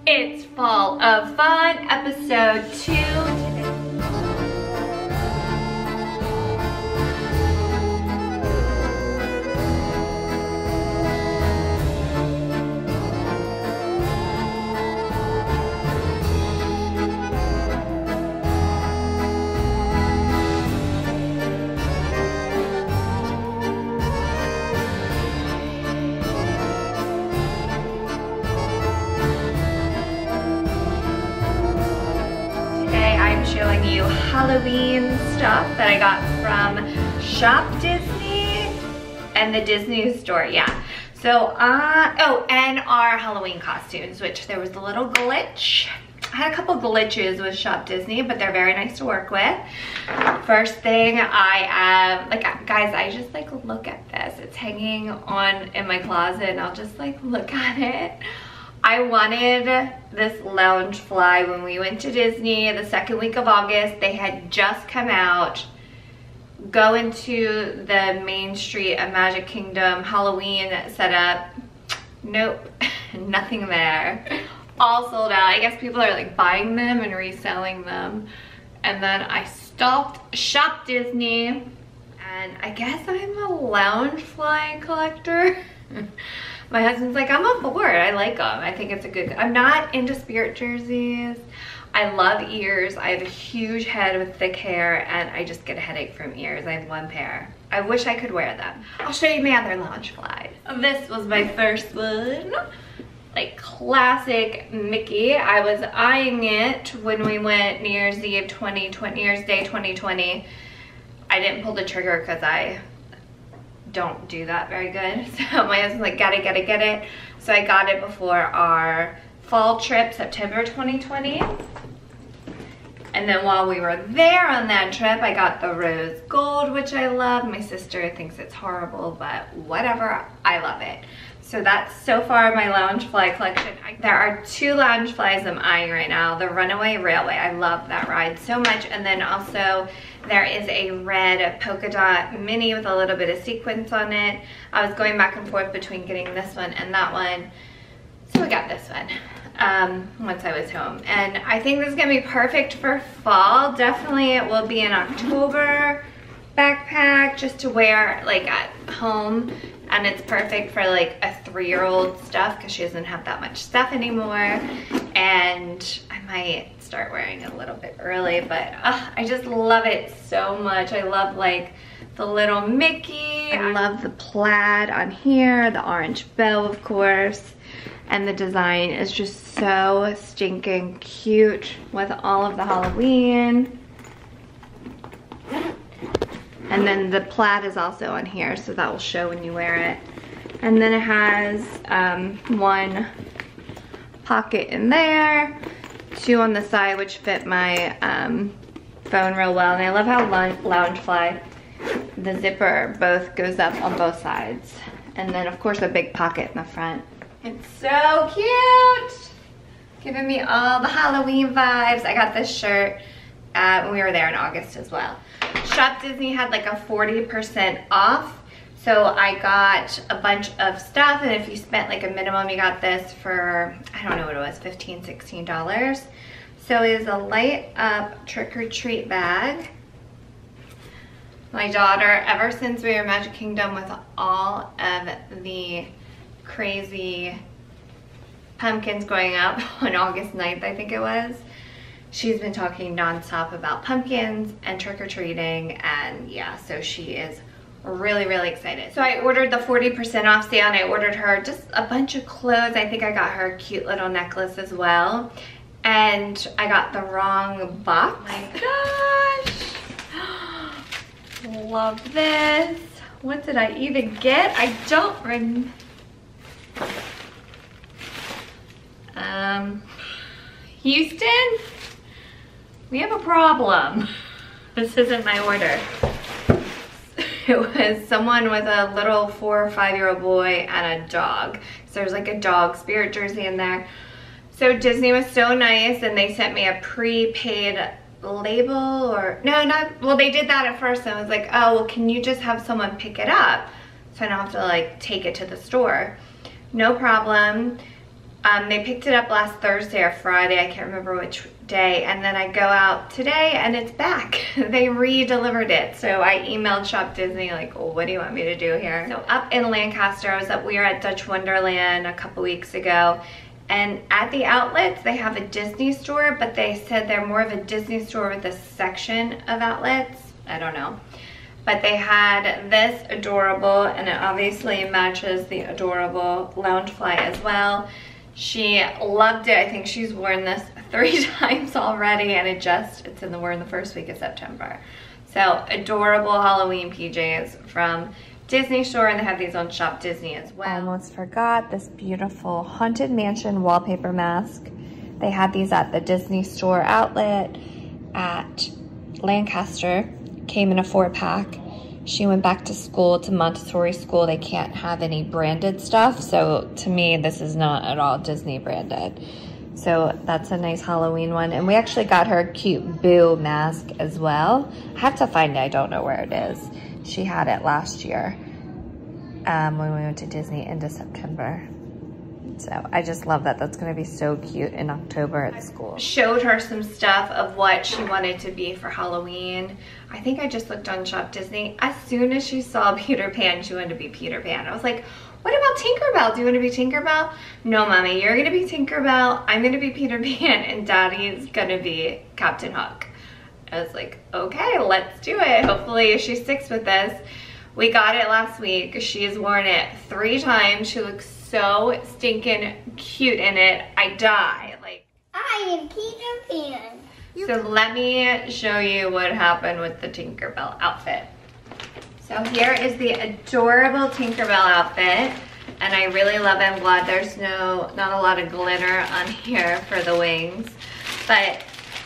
It's Fall of Fun, episode 2 today. Showing you Halloween stuff that I got from Shop Disney and the Disney store, yeah. So, oh, and our Halloween costumes, which there was a little glitch. I had a couple glitches with Shop Disney, but they're very nice to work with. First thing, guys, I just like look at this. It's hanging on in my closet and I'll just like look at it. I wanted this Loungefly when we went to Disney the second week of August. They had just come out. Go into the main street of Magic Kingdom Halloween setup. Nope, nothing there. All sold out. I guess people are like buying them and reselling them. And then I stalked Shop Disney, and I guess I'm a Loungefly collector. My husband's like, I'm on board. I like them. I think it's a good, I'm not into spirit jerseys. I love ears. I have a huge head with thick hair and I just get a headache from ears. I have one pair. I wish I could wear them. I'll show you my other Loungeflies. This was my first one. Like classic Mickey. I was eyeing it when we went New Year's Eve 2020, New Year's Day 2020. I didn't pull the trigger because I don't do that very good. So my husband's like, get it. So I got it before our fall trip, September 2020. And then while we were there on that trip, I got the rose gold, which I love. My sister thinks it's horrible, but whatever, I love it. So that's so far my Loungefly collection. There are 2 Loungeflies I'm eyeing right now. The Runaway Railway, I love that ride so much. And then also there is a red polka dot mini with a little bit of sequins on it. I was going back and forth between getting this one and that one. So I got this one once I was home. And I think this is gonna be perfect for fall. Definitely it will be an October backpack just to wear like at home. And it's perfect for like a 3-year-old stuff because she doesn't have that much stuff anymore. And I might start wearing it a little bit early, but I just love it so much. I love like the little Mickey. I love the plaid on here, the orange bow, of course. And the design is just so stinking cute with all of the Halloween. And then the plaid is also on here, so that will show when you wear it. And then it has 1 pocket in there, 2 on the side, which fit my phone real well. And I love how Loungefly, the zipper both goes up on both sides. And then of course a big pocket in the front. It's so cute! Giving me all the Halloween vibes. I got this shirt when we were there in August as well. Shop Disney had like a 40% off. So I got a bunch of stuff, and if you spent like a minimum, you got this for, I don't know what it was, $15, $16. So it is a light up trick-or-treat bag. My daughter, ever since we were in Magic Kingdom with all of the crazy pumpkins going up on August 9th, I think it was, she's been talking nonstop about pumpkins and trick-or-treating, and yeah, so she is really, really excited. So I ordered the 40% off sale, and I ordered her just a bunch of clothes. I think I got her a cute little necklace as well. And I got the wrong box. Oh my gosh. Love this. What did I even get? I don't remember. Houston? We have a problem. This isn't my order. It was someone with a little 4 or 5-year-old boy and a dog. So there's like a dog spirit jersey in there. So Disney was so nice, and they sent me a prepaid label, or no, not, well, they did that at first, and I was like, oh, well, can you just have someone pick it up so I don't have to like take it to the store? No problem. They picked it up last Thursday or Friday, I can't remember which day, and then I go out today and it's back. They re-delivered it. So I emailed Shop Disney like, oh, what do you want me to do here? So up in Lancaster, we were at Dutch Wonderland a couple weeks ago, and at the outlets they have a Disney store, but they said they're more of a Disney store with a section of outlets. I don't know. But they had this adorable, and it obviously matches the adorable Loungefly as well. She loved it. I think she's worn this 3 times already, and we're in the first week of September. So adorable Halloween PJs from Disney store, and they have these on Shop Disney as well. Almost forgot this beautiful Haunted Mansion wallpaper mask. They had these at the Disney store outlet at Lancaster. Came in a 4-pack. She went back to school, to Montessori school. They can't have any branded stuff. So to me, this is not at all Disney branded. So that's a nice Halloween one. And we actually got her a cute Boo mask as well. I have to find it, I don't know where it is. She had it last year when we went to Disney into September. So I just love that. That's gonna be so cute in October at school. Showed her some stuff of what she wanted to be for Halloween. I think I just looked on Shop Disney. As soon as she saw Peter Pan, she wanted to be Peter Pan. I was like, what about Tinkerbell? Do you want to be Tinkerbell? No, Mommy, you're gonna be Tinkerbell, I'm gonna be Peter Pan, and Daddy's gonna be Captain Hook. I was like, okay, let's do it. Hopefully she sticks with this. We got it last week. She has worn it 3 times. She looks so stinking cute in it. I die. Like, I am Peter Pan. So let me show you what happened with the Tinkerbell outfit. So here is the adorable Tinkerbell outfit, and I really love it. I'm glad there's not a lot of glitter on here for the wings, but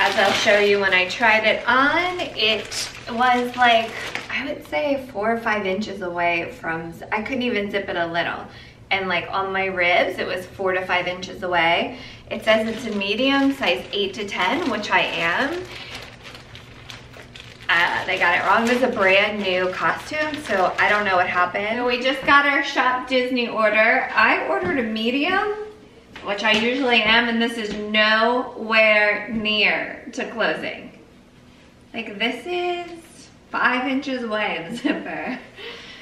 as I'll show you when I tried it on, it was like, I would say 4 or 5 inches away from, I couldn't even zip it a little. And like on my ribs, it was 4 to 5 inches away. It says it's a medium, size 8 to 10, which I am. They got it wrong. It was a brand new costume, so I don't know what happened. So we just got our Shop Disney order. I ordered a medium, which I usually am, and this is nowhere near to closing. Like, this is 5 inches away, the zipper.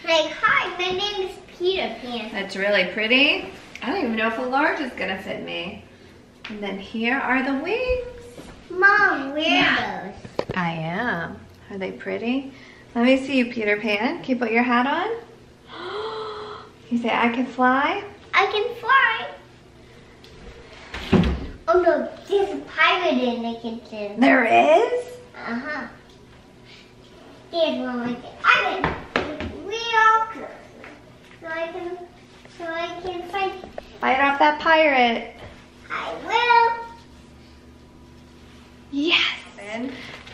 Like, hi, my name is Peter Pan. That's really pretty. I don't even know if a large is gonna fit me. And then here are the wings. Mom, wear those. I am. Are they pretty? Let me see you, Peter Pan. Can you put your hat on? You say, I can fly? I can fly. Oh no, there's a pirate in the kitchen. There is? Uh-huh. There's one like it. I can real close. So I can fight. Fight off that pirate. I will. Yes.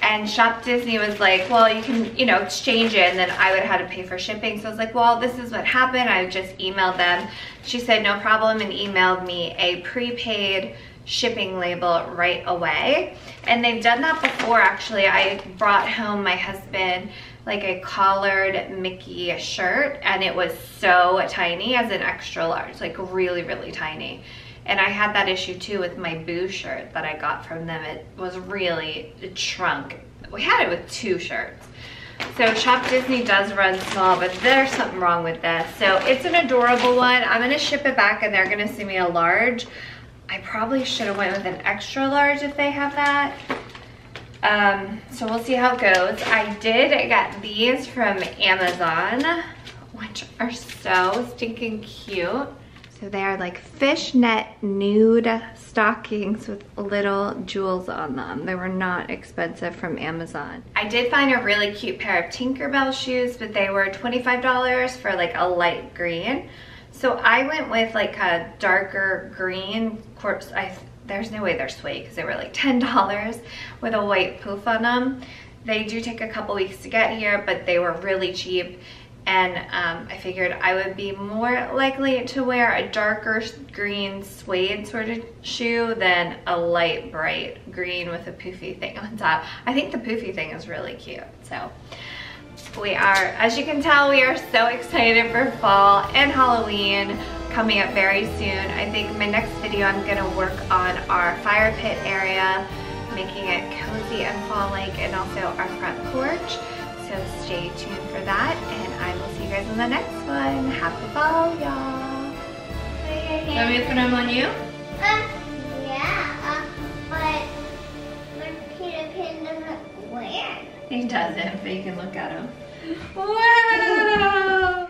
And Shop Disney was like, well, you can, exchange it, and then I would have had to pay for shipping. So I was like, well, this is what happened. I just emailed them. She said, no problem, and emailed me a prepaid shipping label right away. And they've done that before, actually. I brought home my husband like a collared Mickey shirt, and it was so tiny, as an extra large, like really, really tiny. And I had that issue too with my Boo shirt that I got from them. It shrunk. We had it with 2 shirts. So Shop Disney does run small, but there's something wrong with this. So it's an adorable one. I'm gonna ship it back, and they're gonna send me a large. I probably should have went with an extra large if they have that. So we'll see how it goes. I got these from Amazon, which are so stinking cute. So they are like fishnet nude stockings with little jewels on them. They were not expensive from Amazon. I did find a really cute pair of Tinkerbell shoes, but they were $25 for like a light green. So I went with like a darker green. Of course, there's no way they're suede because they were like $10 with a white poof on them. They do take a couple weeks to get here, but they were really cheap. And I figured I would be more likely to wear a darker green suede sort of shoe than a light bright green with a poofy thing on top. I think the poofy thing is really cute. So we are, as you can tell, we are so excited for fall and Halloween. coming up very soon. I think my next video I'm gonna work on our fire pit area, making it cozy and fall-like, and also our front porch. So stay tuned for that, and I will see you guys in the next one. Happy fall, y'all. Let me put them on you? Yeah, but Peter Pan doesn't wear. He doesn't, but you can look at him. Wow!